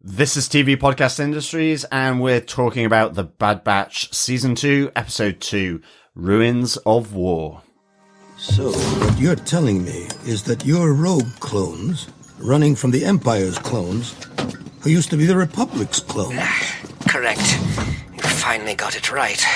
This is TV Podcast Industries, and we're talking about The Bad Batch, Season 2, Episode 2, Ruins of War. So, what you're telling me is that you're rogue clones, running from the Empire's clones, who used to be the Republic's clones. Correct. You finally got it right.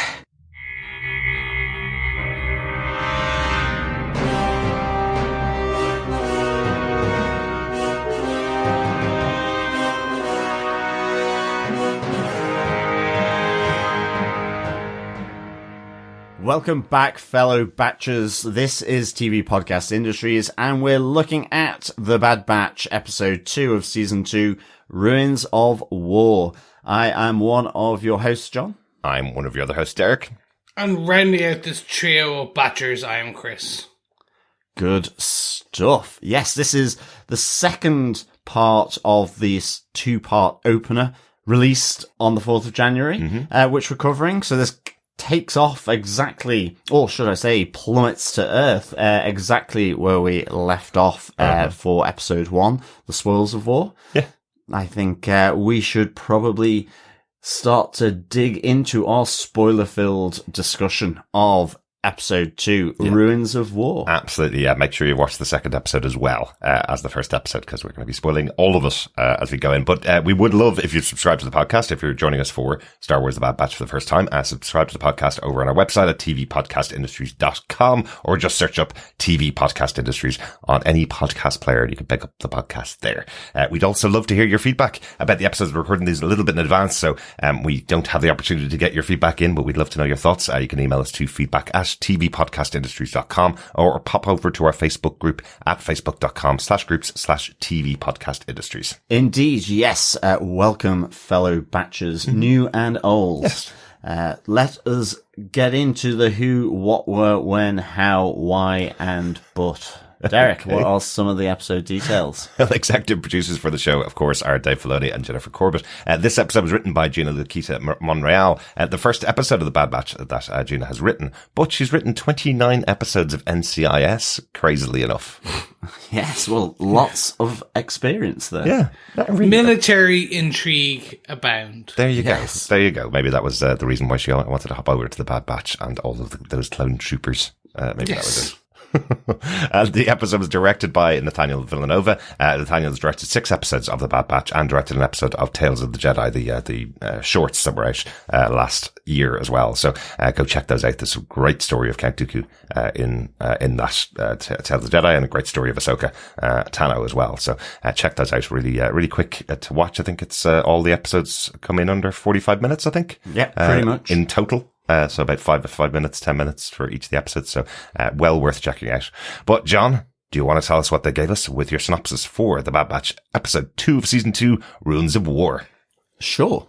Welcome back, fellow Batchers. This is TV Podcast Industries, and we're looking at The Bad Batch, Episode 2 of Season 2, Ruins of War. I am one of your hosts, John. I'm one of your other hosts, Derek. And rounding out this trio of Batchers, I am Chris. Good stuff. Yes, this is the second part of this two-part opener released on the 4th of January, which we're covering. So this takes off exactly, or should I say plummets to Earth, exactly where we left off for Episode 1, The Spoils of War. Yeah. I think we should probably start to dig into our spoiler-filled discussion of Episode 2, Ruins of War. Absolutely, yeah. Make sure you watch the second episode as well as the first episode, because we're going to be spoiling all of it as we go in. But we would love if you subscribe to the podcast. If you're joining us for Star Wars The Bad Batch for the first time, subscribe to the podcast over on our website at tvpodcastindustries.com, or just search up TV Podcast Industries on any podcast player and you can pick up the podcast there. We'd also love to hear your feedback about the episodes. We're recording these a little bit in advance, so we don't have the opportunity to get your feedback in, but we'd love to know your thoughts. You can email us to feedback at tvpodcastindustries.com, or pop over to our Facebook group at facebook.com/groups/TV Podcast Industries. Indeed, yes. Welcome, fellow Batchers, new and old. Yes. Let us get into the who, what, were, when, how, why, and but. Derek, what are some of the episode details? Well, executive producers for the show, of course, are Dave Filoni and Jennifer Corbett. This episode was written by Gina Laquita Monreal, the first episode of The Bad Batch that Gina has written, but she's written 29 episodes of NCIS, crazily enough. Yes, well, lots of experience there. Yeah. Really Military intrigue abound. There you Yes. go. There you go. Maybe that was the reason why she wanted to hop over to The Bad Batch and all of those clone troopers. Maybe that was it. The episode was directed by Nathaniel Villanova. Nathaniel has directed 6 episodes of The Bad Batch and directed an episode of Tales of the Jedi, the shorts that were out last year as well. So go check those out. There's a great story of Count Dooku in that Tales of the Jedi, and a great story of Ahsoka Tano as well. So check those out. Really quick to watch. I think it's all the episodes come in under 45 minutes, I think. Yeah, pretty much. In total. So about 5 minutes, 10 minutes for each of the episodes. So, well worth checking out. But John, do you want to tell us what they gave us with your synopsis for The Bad Batch, Episode 2 of Season 2, Ruins of War? Sure.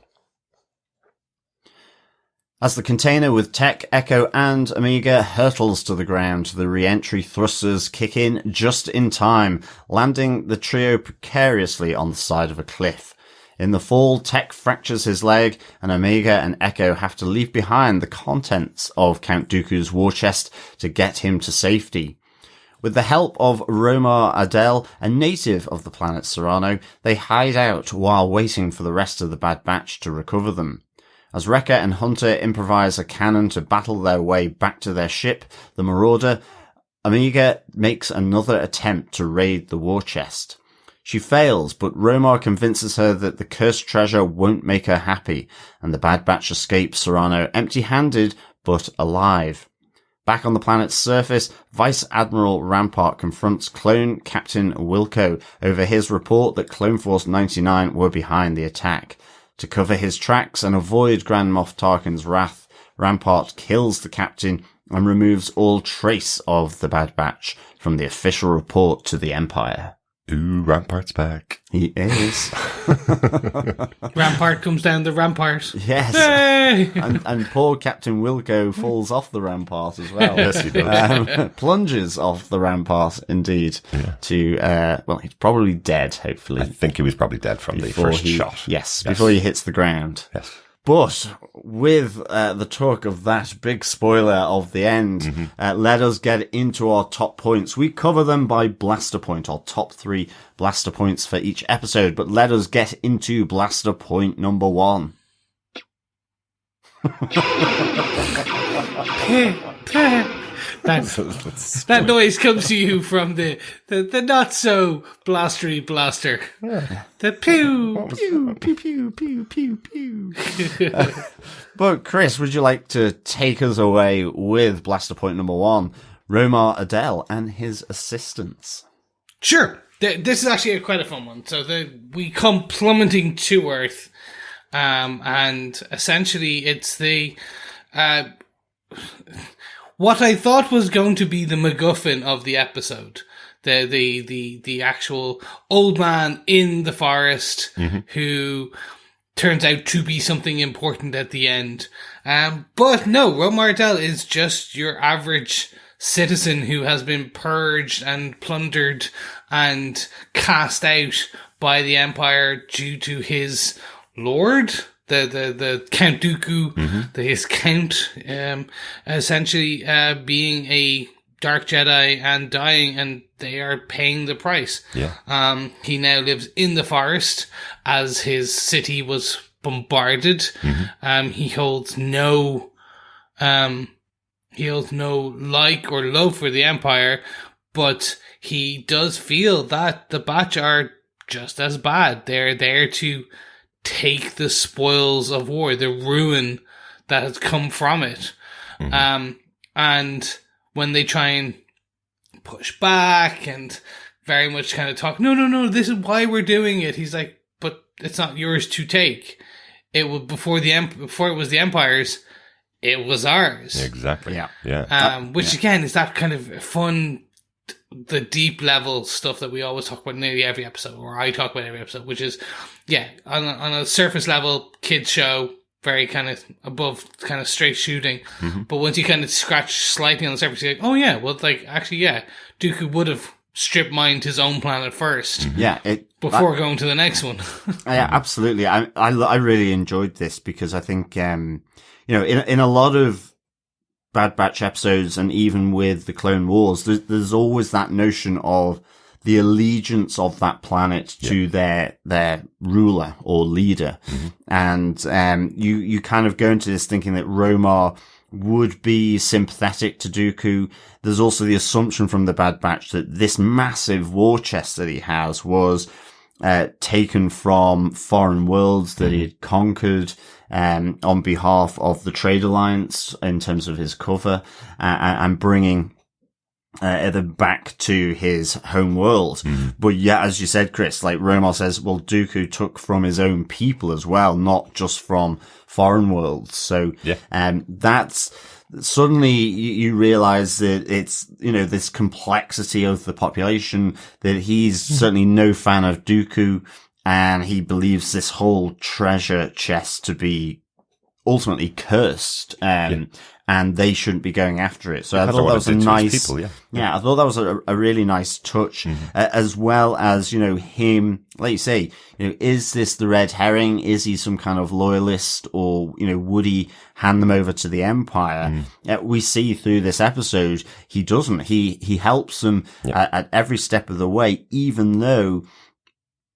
As the container with Tech, Echo, and Omega hurtles to the ground, the reentry thrusters kick in just in time, landing the trio precariously on the side of a cliff. In the fall, Tech fractures his leg, and Omega and Echo have to leave behind the contents of Count Dooku's war chest to get him to safety. With the help of Romar Adell, a native of the planet Serenno, they hide out while waiting for the rest of the Bad Batch to recover them. As Wrecker and Hunter improvise a cannon to battle their way back to their ship, the Marauder, Omega makes another attempt to raid the war chest. She fails, but Romar convinces her that the cursed treasure won't make her happy, and the Bad Batch escapes Serenno empty-handed, but alive. Back on the planet's surface, Vice Admiral Rampart confronts Clone Captain Wilco over his report that Clone Force 99 were behind the attack. To cover his tracks and avoid Grand Moff Tarkin's wrath, Rampart kills the captain and removes all trace of the Bad Batch from the official report to the Empire. Ooh, Rampart's back. He is. Rampart comes down the rampart. Yes. Hey! And poor Captain Wilco falls off the rampart as well. Yes, he does. Plunges off the rampart, indeed, to, well, he's probably dead, hopefully. I think he was probably dead from the first shot. Yes, before he hits the ground. Yes. But with the talk of that big spoiler of the end, let us get into our top points. We cover them by blaster point, our top 3 blaster points for each episode. But let us get into blaster point number 1. That noise comes to you from the not so blastery blaster. The pew Pew, pew, pew, pew, pew, pew. But Chris, would you like to take us away with blaster point number 1, Romar Adell and his assistants? Sure. This is actually quite a fun one. So we come plummeting to Earth, and essentially it's what I thought was going to be the MacGuffin of the episode. The actual old man in the forest who turns out to be something important at the end. But no, Romar Adell is just your average citizen who has been purged and plundered and cast out by the Empire due to his lord, the Count Dooku, his count, essentially being a Dark Jedi and dying, and they are paying the price. Yeah. He now lives in the forest as his city was bombarded. He holds no like or love for the Empire, but he does feel that the Batch are just as bad. They're there to take the spoils of war, the ruin that has come from it. And when they try and push back and very much kind of talk, no, this is why we're doing it. He's like, but it's not yours to take. It was before it was the Empire's, it was ours. Exactly. Yeah. Which again is that kind of fun, the deep level stuff that we always talk about nearly every episode, or I talk about every episode, which is, on a surface level, kids show, very kind of above kind of straight shooting. But once you kind of scratch slightly on the surface, you're like, oh yeah, well, like, actually, yeah, Dooku would have strip mined his own planet first. Before going to the next one. Yeah, absolutely. I really enjoyed this because I think, in a lot of Bad Batch episodes and even with the Clone Wars, there's always that notion of the allegiance of that planet to their ruler or leader. And, you kind of go into this thinking that Romar would be sympathetic to Dooku. There's also the assumption from the Bad Batch that this massive war chest that he has was taken from foreign worlds that he had conquered on behalf of the Trade Alliance in terms of his cover, and bringing them back to his home world. But yeah, as you said, Chris, like Romar says, well, Dooku took from his own people as well, not just from foreign worlds. So that's suddenly you realize that it's, this complexity of the population, that he's certainly no fan of Dooku, and he believes this whole treasure chest to be ultimately cursed, and they shouldn't be going after it. So I thought that was a nice, I thought that was a really nice touch, as well as, him, like you say, is this the red herring? Is he some kind of loyalist, or, would he hand them over to the Empire? We see through this episode, he doesn't. He helps them at every step of the way, even though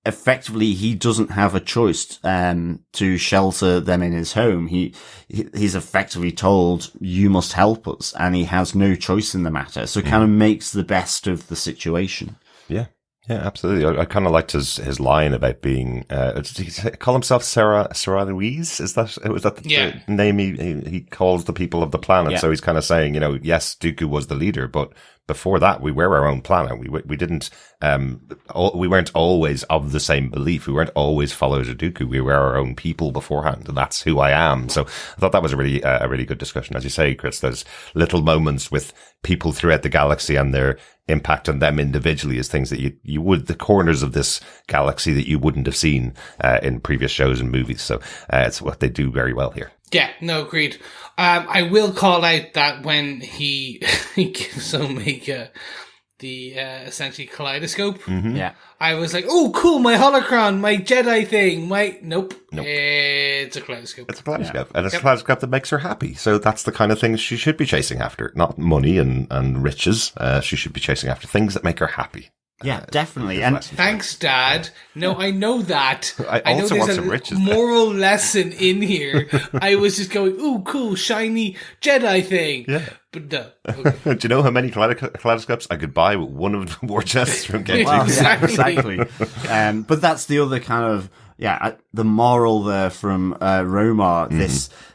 effectively he doesn't have a choice to shelter them in his home. He's effectively told, you must help us, and he has no choice in the matter. So it kind of makes the best of the situation. Yeah, absolutely. I kind of liked his line about being, did he call himself Sarah Louise? Was that the name he calls the people of the planet? So he's kind of saying, yes, Dooku was the leader, but before that, we were our own planet. We didn't, we weren't always of the same belief. We weren't always followers of Dooku. We were our own people beforehand, and that's who I am. So I thought that was a really good discussion. As you say, Chris, there's little moments with people throughout the galaxy and their impact on them individually is things that you would, the corners of this galaxy that you wouldn't have seen in previous shows and movies. So it's what they do very well here. Yeah, no, agreed. I will call out that when he gives Omega essentially kaleidoscope. Yeah. I was like, oh, cool, my holocron, my Jedi thing, nope. It's a kaleidoscope. It's a kaleidoscope. And it's a kaleidoscope that makes her happy. So that's the kind of things she should be chasing after. Not money and riches. She should be chasing after things that make her happy. Yeah, definitely. And thanks, Dad. No, I know that. I also know want there's some a riches. moral lesson in here. I was just going, ooh, cool, shiny Jedi thing. Yeah. But no. Okay. Do you know how many kaleidoscopes I could buy with one of the war chests from Game well, Exactly. yeah, exactly. But that's the other kind of, the moral there from Romar,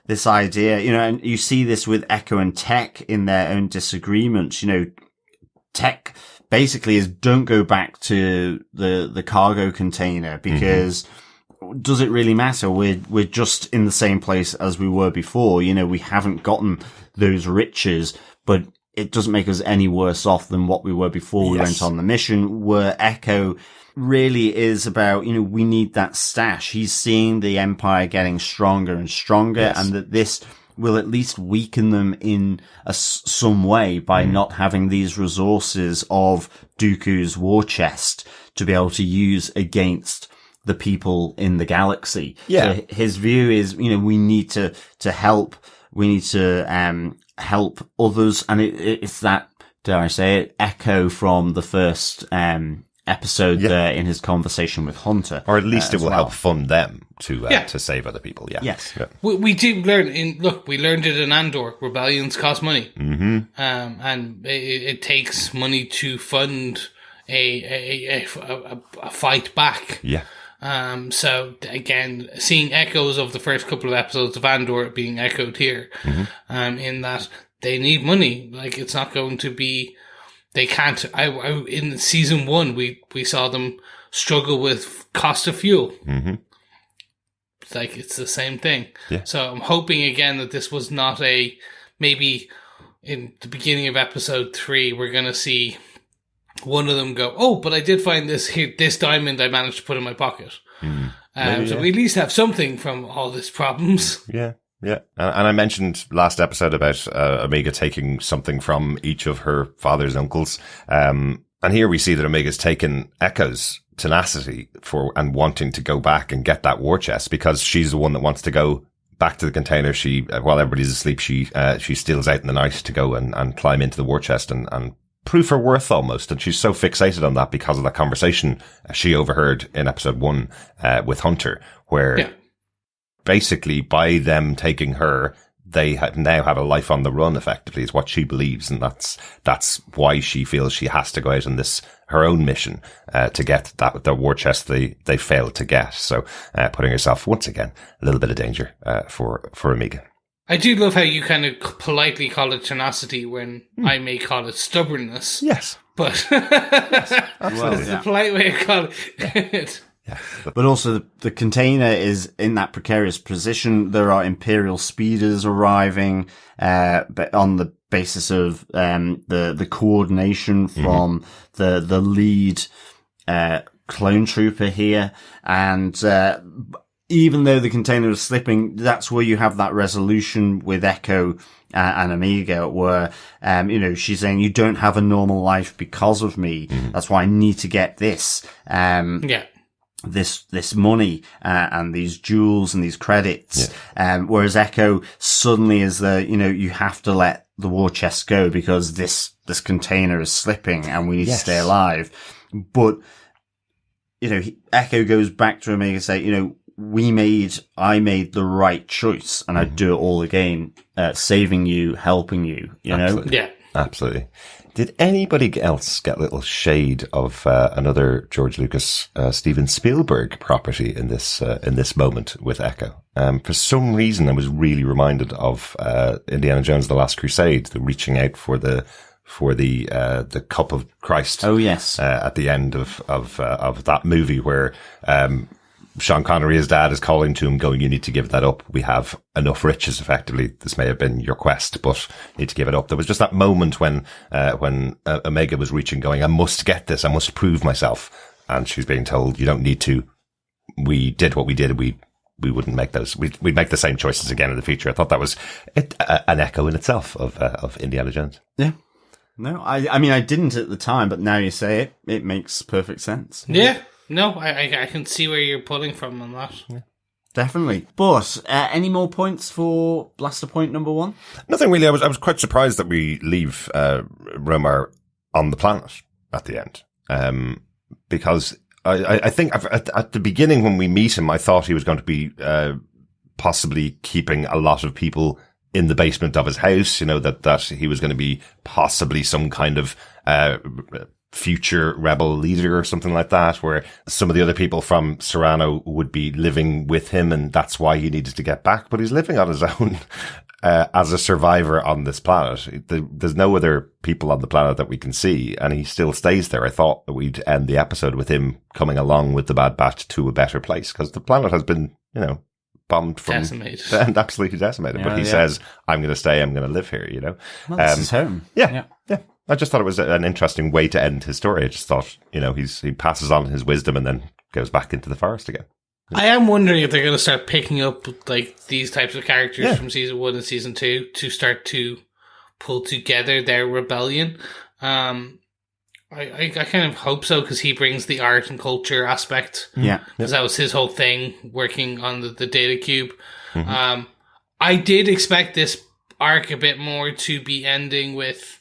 this idea, and you see this with Echo and Tech in their own disagreements. Tech basically is don't go back to the cargo container because does it really matter? We're just in the same place as we were before. We haven't gotten those riches, but it doesn't make us any worse off than what we were before we went on the mission. Where Echo really is about, we need that stash. He's seeing the Empire getting stronger and stronger, and that this will at least weaken them in some way by not having these resources of Dooku's war chest to be able to use against the people in the galaxy. Yeah. So his view is, we need to help. We need to help others, and it's that, dare I say it, Echo from the first episode there in his conversation with Hunter, or at least it will help fund them to save other people. Yes. We did learn we learned it in Andor. Rebellions cost money, and it takes money to fund a fight back. Yeah. So again, seeing echoes of the first couple of episodes of Andor being echoed here, in that they need money. Like, it's not going to be. They can't. In season 1, we saw them struggle with cost of fuel. Like, it's the same thing. Yeah. So I'm hoping again that this was not maybe in the beginning of episode 3, we're going to see one of them go, oh, but I did find this diamond I managed to put in my pocket. So we at least have something from all these problems. Yeah. Yeah. And I mentioned last episode about Omega taking something from each of her father's uncles. And here we see that Omega's taken Echo's tenacity and wanting to go back and get that war chest, because she's the one that wants to go back to the container. She, while everybody's asleep, she steals out in the night to go and climb into the war chest and prove her worth almost. And she's so fixated on that because of that conversation she overheard in episode 1 with Hunter, where basically by them taking her, they now have a life on the run, effectively, is what she believes. And that's why she feels she has to go out on her own mission, to get the war chest they failed to get. So, putting herself once again, a little bit of danger, for Omega. I do love how you kind of politely call it tenacity when I may call it stubbornness. Yes. But Absolutely. it's a polite way to call it. Yeah. But also the container is in that precarious position. There are Imperial speeders arriving, but on the basis of, the coordination from the lead, clone trooper here. And, even though the container is slipping, that's where you have that resolution with Echo and Omega, where, she's saying, you don't have a normal life because of me. That's why I need to get this. This money, and these jewels and these credits. Whereas Echo suddenly is you have to let the war chest go because this container is slipping and we need to stay alive. But, Echo goes back to Omega and say, I made the right choice and I'd do it all again, saving you, helping you, Absolutely. Yeah. Absolutely. Did anybody else get a little shade of another George Lucas, Steven Spielberg property in this moment with Echo? For some reason, I was really reminded of Indiana Jones: The Last Crusade, the reaching out for the cup of Christ. Oh yes, at the end of that movie, where Sean Connery, his dad, is calling to him, going, "You need to give that up. We have enough riches." Effectively, this may have been your quest, but you need to give it up. There was just that moment when Omega was reaching, going, "I must get this. I must prove myself." And she's being told, "You don't need to. We did what we did. We wouldn't make those. We'd make the same choices again in the future." I thought that was an echo in itself of Indiana Jones. Yeah. No, I mean, I didn't at the time, but now you say it, it makes perfect sense. Yeah. No, I can see where you're pulling from on that. Yeah. Definitely. But any more points for Blaster Point number 1? Nothing really. I was quite surprised that we leave Romar on the planet at the end, because I think at the beginning when we meet him, I thought he was going to be possibly keeping a lot of people in the basement of his house. You know, that he was going to be possibly some kind of future rebel leader or something like that, where some of the other people from Serenno would be living with him, and that's why he needed to get back. But he's living on his own as a survivor on this planet. There's no other people on the planet that we can see, and he still stays there. I thought that we'd end the episode with him coming along with the Bad Batch to a better place, because the planet has been, you know, bombed from decimated. And absolutely decimated. But he says, I'm going to stay, I'm going to live here, you know. Well, this is home. Yeah. I just thought it was an interesting way to end his story. I just thought, you know, he passes on his wisdom and then goes back into the forest again. I am wondering if they're going to start picking up like these types of characters from season 1 and season 2 to start to pull together their rebellion. I kind of hope so, because he brings the art and culture aspect. Yeah. Because that was his whole thing, working on the data cube. I did expect this arc a bit more to be ending with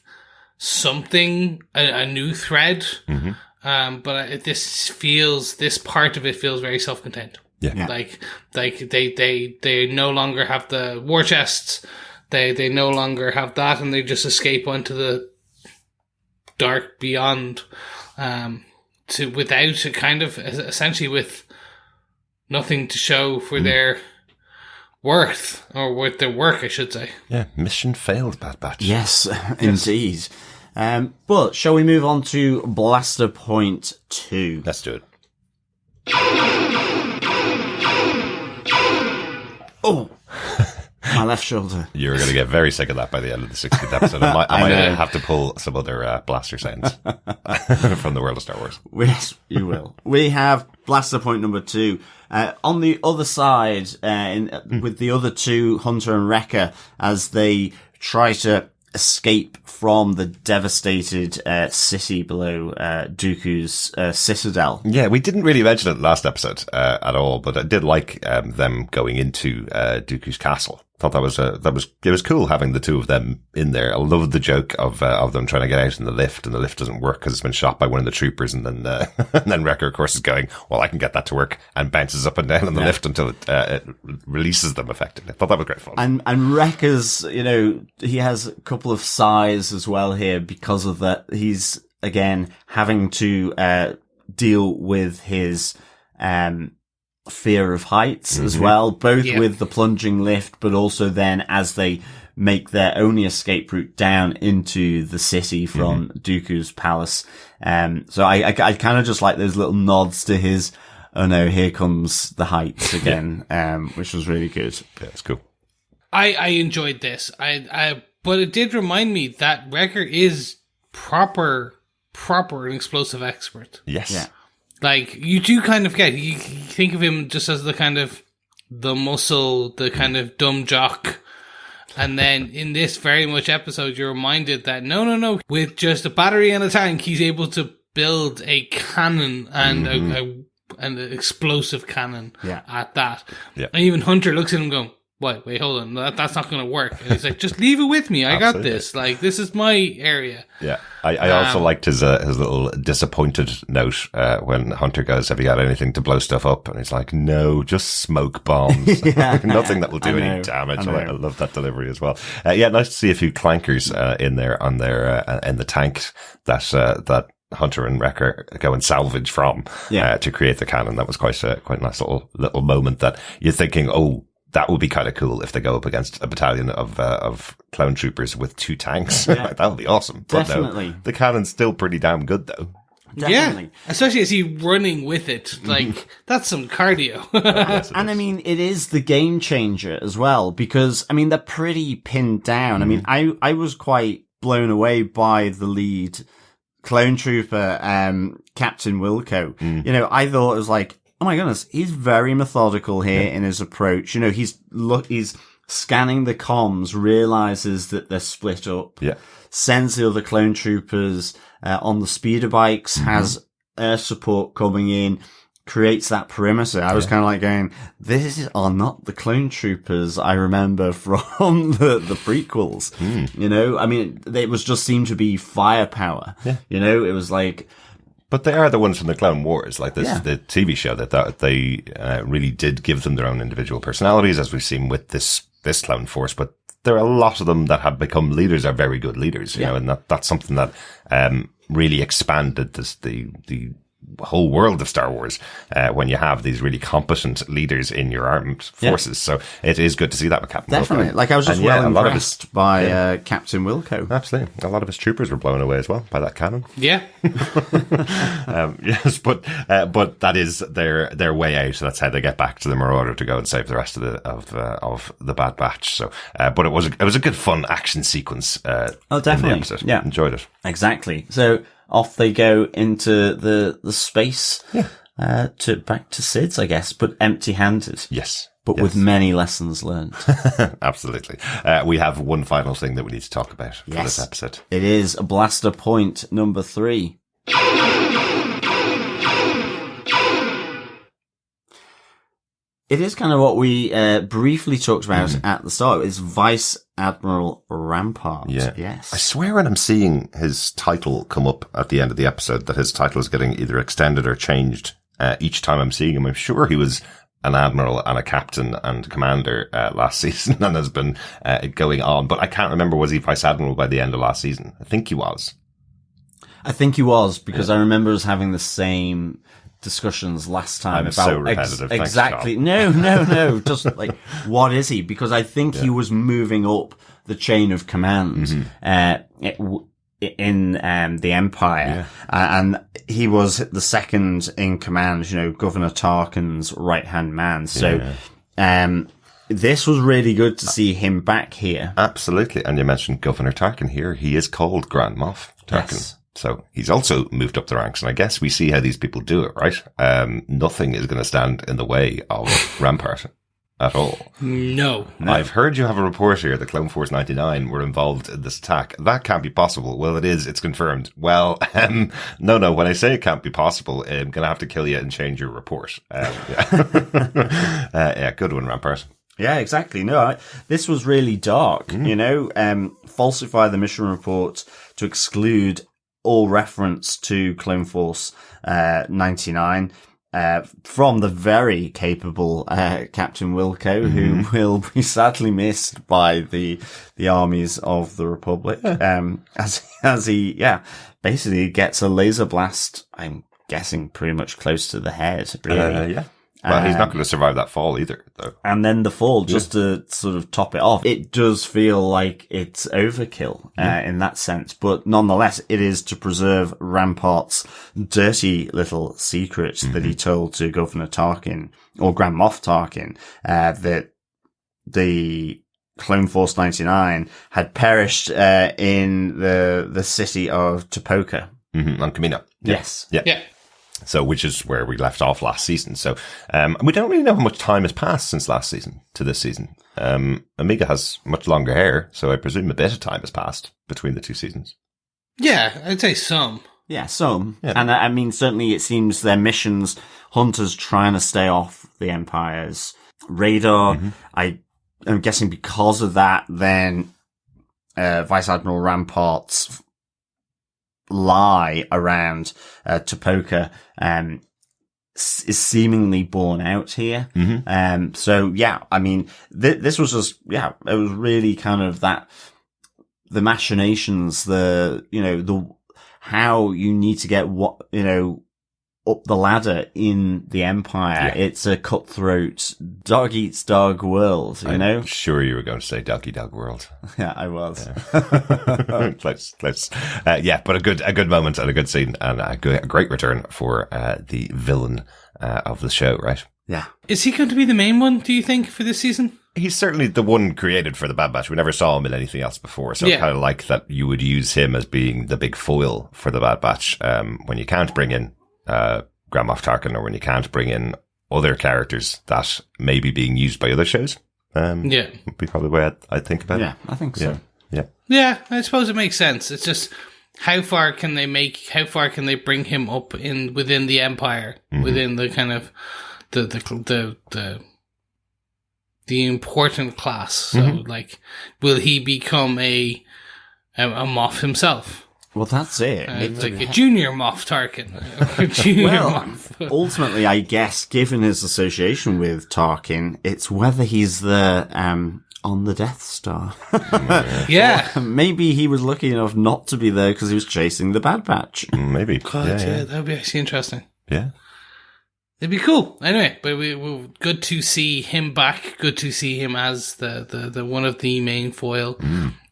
something, a new thread. But this part of it feels very self-contained. Yeah. Like they no longer have the war chests. They no longer have that, and they just escape onto the dark beyond, without a kind of, essentially with nothing to show for their worth, or with their work, I should say. Yeah, mission failed, Bad Batch. Yes, indeed. But shall we move on to Blaster Point 2? Let's do it. Oh, my left shoulder. You're going to get very sick of that by the end of the 60th episode. I might have to pull some other blaster sounds from the world of Star Wars. Yes, you will. We have Blaster Point number 2. On the other side, with the other two, Hunter and Wrecker, as they try to escape from the devastated city below Dooku's citadel. Yeah, we didn't really mention it last episode at all, but I did like them going into Dooku's castle. Thought it was cool having the two of them in there. I loved the joke of them trying to get out in the lift, and the lift doesn't work because it's been shot by one of the troopers, and then and then Wrecker, of course, is going, well, I can get that to work, and bounces up and down in the lift until it releases them effectively. I thought that was great fun. And Wrecker's, you know, he has a couple of sighs as well here because of that. He's again having to deal with his fear of heights as well, both with the plunging lift, but also then as they make their only escape route down into the city from Dooku's palace. So I kind of just like those little nods to his, oh no, here comes the heights again, which was really good. Yeah, it's cool. I enjoyed this. But it did remind me that Wrecker is proper an explosive expert. Yes. Yeah. Like, you do kind of get, you think of him just as the kind of, the muscle, the kind of dumb jock. And then in this very much episode, you're reminded that no, with just a battery and a tank, he's able to build a cannon and an explosive cannon at that. Yeah. And even Hunter looks at him going, wait, hold on, that's not going to work. And he's like, just leave it with me. I got this. Like, this is my area. Yeah. I also liked his little disappointed note, when Hunter goes, have you got anything to blow stuff up? And he's like, no, just smoke bombs. Nothing that will do any damage. I love that delivery as well. Nice to see a few clankers, in there on their, in the tank that Hunter and Wrecker go and salvage from, to create the cannon. That was quite a nice little moment that you're thinking, oh, that would be kind of cool if they go up against a battalion of clone troopers with two tanks. Yeah. That would be awesome. Definitely. But no, the cannon's still pretty damn good, though. Definitely. Yeah, especially as he running with it. Like, that's some cardio. Yes, and I mean, it is the game changer as well, because, I mean, they're pretty pinned down. I mean, I was quite blown away by the lead clone trooper, Captain Wilco. You know, I thought it was like, oh my goodness, he's very methodical here in his approach. You know, he's scanning the comms, realizes that they're split up, sends the other clone troopers on the speeder bikes, has air support coming in, creates that perimeter. I was kind of like going, these are not the clone troopers I remember from the prequels. You know, I mean, it was just seemed to be firepower. You know, it was like... But they are the ones from the Clone Wars, like this, the TV show, that they really did give them their own individual personalities, as we've seen with this clone force. But there are a lot of them that have become leaders, are very good leaders, you know, and that's something that really expanded the whole world of Star Wars when you have these really competent leaders in your armed forces. So it is good to see that with Captain Definitely. Wilco. Like, I was just impressed by Captain Wilco. Absolutely. A lot of his troopers were blown away as well by that cannon. Yeah. Yes, but that is their way out. So that's how they get back to the Marauder to go and save the rest of the Bad Batch. So, but it was a good fun action sequence. Definitely. In the episode. Yeah. Enjoyed it. Exactly. So off they go into the space, back to Sid's, I guess, but empty-handed. Yes. But with many lessons learned. Absolutely. We have one final thing that we need to talk about for this episode. It is blaster point number 3. It is kind of what we briefly talked about at the start. It's Vice Admiral Rampart. Yeah. Yes. I swear when I'm seeing his title come up at the end of the episode that his title is getting either extended or changed each time I'm seeing him. I'm sure he was an admiral and a captain and commander last season and has been going on. But I can't remember, was he Vice Admiral by the end of last season? I think he was. I think he was, because I remember us having the same discussions last time I'm about so repetitive. Exactly. No. Just like, what is he? Because I think he was moving up the chain of command in the Empire, and he was the second in command. You know, Governor Tarkin's right hand man. So, this was really good to see him back here. Absolutely. And you mentioned Governor Tarkin here. He is called Grand Moff Tarkin. Yes. So he's also moved up the ranks, and I guess we see how these people do it, right? Nothing is going to stand in the way of Rampart at all. No. I've heard you have a report here that Clone Force 99 were involved in this attack. That can't be possible. Well, it is. It's confirmed. Well, no. When I say it can't be possible, I'm going to have to kill you and change your report. Good one, Rampart. Yeah, exactly. No, this was really dark, you know, falsify the mission report to exclude all reference to Clone Force 99 from the very capable Captain Wilco, who will be sadly missed by the armies of the Republic, as he basically gets a laser blast, I'm guessing pretty much close to the head, really. Well, he's not going to survive that fall either, though. And then the fall, just to sort of top it off, it does feel like it's overkill in that sense. But nonetheless, it is to preserve Rampart's dirty little secret that he told to Governor Tarkin, or Grand Moff Tarkin, that the Clone Force 99 had perished in the city of Topoka. On Kamino. Yes. Yeah. So, which is where we left off last season. So, we don't really know how much time has passed since last season to this season. Amiga has much longer hair, so I presume a bit of time has passed between the two seasons. Yeah, I'd say some. Yeah, some. Yeah. And I mean, certainly it seems their missions, Hunter's trying to stay off the Empire's radar. I'm guessing because of that, then Vice Admiral Rampart's lie around Topoka is seemingly borne out here. So yeah, I mean, this was just, it was really kind of that, the machinations, how you need to get up the ladder in the Empire. It's a cutthroat, dog eats dog world, you know? I'm sure you were going to say dog eat dog world. Yeah, I was. Close. But a good moment and a good scene and a great return for the villain of the show, right? Yeah. Is he going to be the main one, do you think, for this season? He's certainly the one created for the Bad Batch. We never saw him in anything else before. So I kind of like that you would use him as being the big foil for the Bad Batch when you can't bring in Grand Moff Tarkin, or when you can't bring in other characters that may be being used by other shows. Yeah. Would be probably the way I'd think about it. Yeah, I think so. Yeah, I suppose it makes sense. It's just how far can they bring him up within the Empire, within the kind of the important class. So like, will he become a Moff himself? Well, that's it. Like a junior Moff Tarkin. A junior Moff. Ultimately, I guess, given his association with Tarkin, it's whether he's the on the Death Star. Yeah. Maybe he was lucky enough not to be there because he was chasing the Bad Batch. Maybe. God, yeah, that would be actually interesting. Yeah. It'd be cool. Anyway, but we good to see him back. Good to see him as the one of the main foil.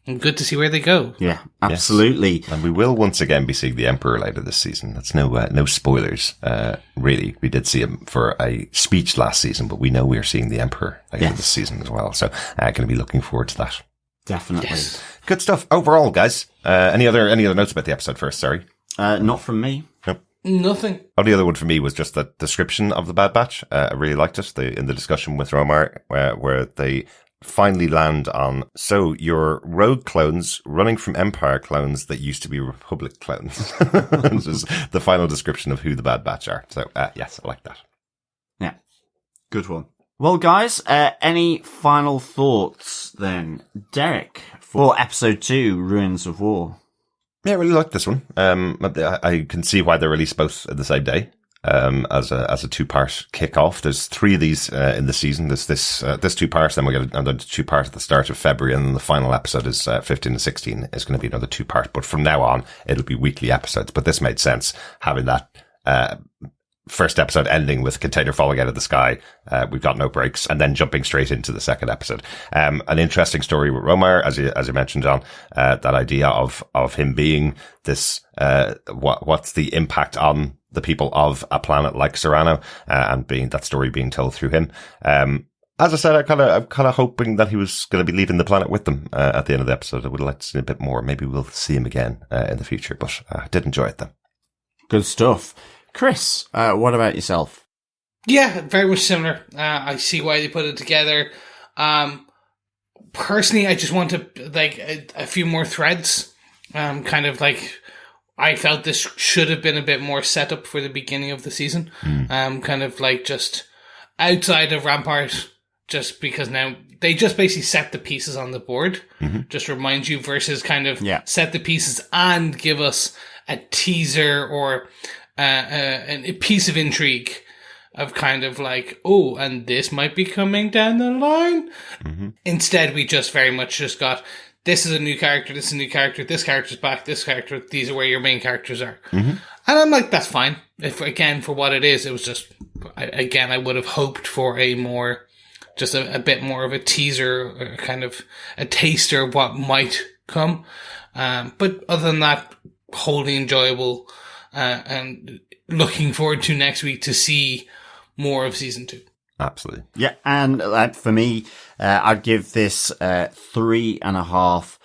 And good to see where they go. Yeah, absolutely. Yes. And we will once again be seeing the Emperor later this season. That's no spoilers, really. We did see him for a speech last season, but we know we're seeing the Emperor later this season as well. So going to be looking forward to that. Definitely. Yes. Good stuff overall, guys. Any other notes about the episode first? Sorry. Not from me. Nope. Nothing. Only other one for me was just the description of the Bad Batch. I really liked it. In the discussion with Romar, where they finally land on, so you're rogue clones running from Empire clones that used to be Republic clones. This is the final description of who the Bad Batch are. So, yes, I like that. Yeah. Good one. Well, guys, any final thoughts then? Derek, for episode 2, Ruins of War. Yeah, I really like this one. I can see why they're released both at the same day. As a 2-part kick-off. There's 3 of these in the season. There's this 2-part, then we'll get another 2-part at the start of February, and then the final episode is 15 and 16 is going to be another 2-part. But from now on, it'll be weekly episodes. But this made sense, having that first episode ending with a container falling out of the sky. We've got no breaks, and then jumping straight into the second episode. An interesting story with Romar, as you mentioned, John. That idea of him being this. What's the impact on the people of a planet like Serenno, and being that story being told through him. As I said, I'm kind of hoping that he was going to be leaving the planet with them at the end of the episode. I would like to see a bit more. Maybe we'll see him again in the future, but I did enjoy it though. Good stuff. Chris, what about yourself? Yeah, very much similar. I see why they put it together. Personally, I just want a few more threads. Kind of like, I felt this should have been a bit more set up for the beginning of the season. Kind of like just outside of Rampart, just because now they just basically set the pieces on the board. Just remind you versus kind of set the pieces and give us a teaser or a piece of intrigue of kind of like, oh, and this might be coming down the line. Instead, we just very much just got, this is a new character, this is a new character, this character's back, this character, these are where your main characters are. And I'm like, that's fine. If, again, for what it is, it was just, I would have hoped for a more, just a bit more of a teaser, or kind of a taster of what might come. But other than that, wholly enjoyable, and looking forward to next week to see more of season 2. Absolutely. Yeah, and for me, I'd give this 3.5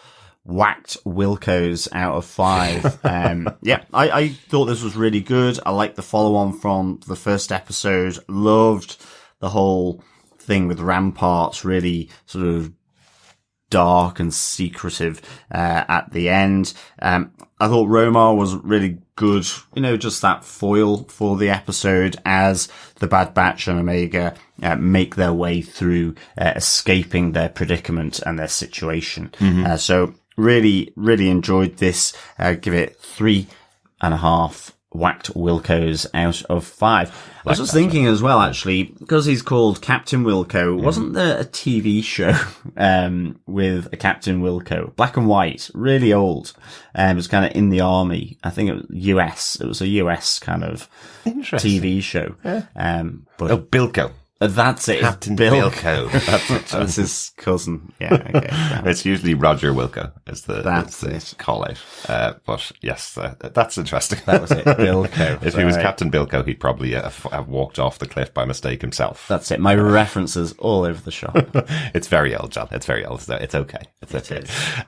whacked Wilcos out of 5. I thought this was really good. I liked the follow-on from the first episode. Loved the whole thing with Ramparts, really sort of dark and secretive at the end. I thought Romar was really good, just that foil for the episode as the Bad Batch and Omega make their way through escaping their predicament and their situation. So really, really enjoyed this. Give it 3.5 whacked Wilcos out of 5. I was just thinking as well, actually, because he's called Captain Wilco, wasn't there a TV show with a Captain Wilco? Black and white, really old. It was kind of in the army. I think it was US. It was a US kind of TV show. But Bilko. That's it. Captain Bilko. Wilco. That's his cousin. Yeah, okay. It's usually Roger Wilco is That's the call out. But yes, that's interesting. That was it. Bilko. If he was Captain Bilko, he'd probably have walked off the cliff by mistake himself. That's it. My references all over the shop. It's very old, John. It's very old. So it's okay. It's okay.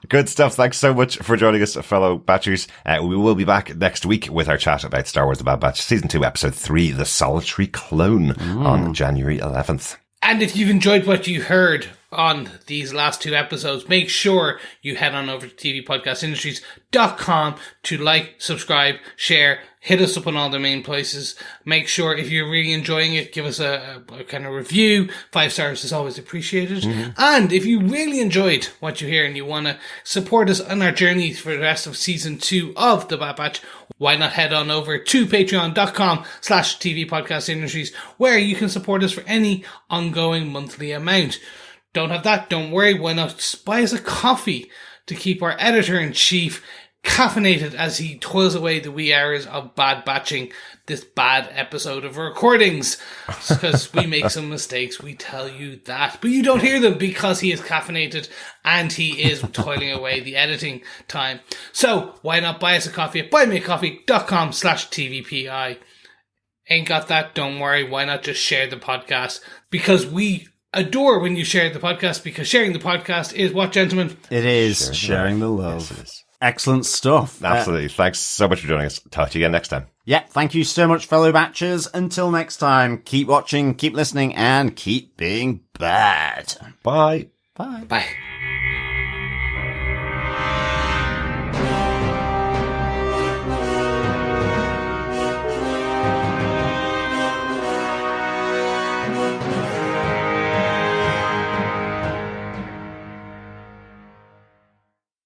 Good stuff. Thanks so much for joining us, fellow Batchers. We will be back next week with our chat about Star Wars The Bad Batch Season 2, Episode 3, The Solitary Clone, on January 11th. And if you've enjoyed what you heard on these last 2 episodes, make sure you head on over to tvpodcastindustries.com to like, subscribe, share, hit us up on all the main places. Make sure if you're really enjoying it, give us a kind of review. 5 stars is always appreciated. And if you really enjoyed what you hear and you want to support us on our journey for the rest of season 2 of The Bad Batch, why not head on over to patreon.com/tvpodcastindustries, where you can support us for any ongoing monthly amount. Don't have that? Don't worry. Why not buy us a coffee to keep our editor-in-chief caffeinated as he toils away the wee hours of bad batching this bad episode of recordings? Because we make some mistakes, we tell you that. But you don't hear them because he is caffeinated and he is toiling away the editing time. So why not buy us a coffee at buymeacoffee.com/tvpi? Ain't got that? Don't worry. Why not just share the podcast? Because we adore when you share the podcast, because sharing the podcast is what, gentlemen? It is sharing the love. Yes, it is. Excellent stuff. Absolutely. Thanks so much for joining us. Talk to you again next time. Yeah, thank you so much, fellow Batchers. Until next time, keep watching, keep listening, and keep being bad. Bye. Bye. Bye.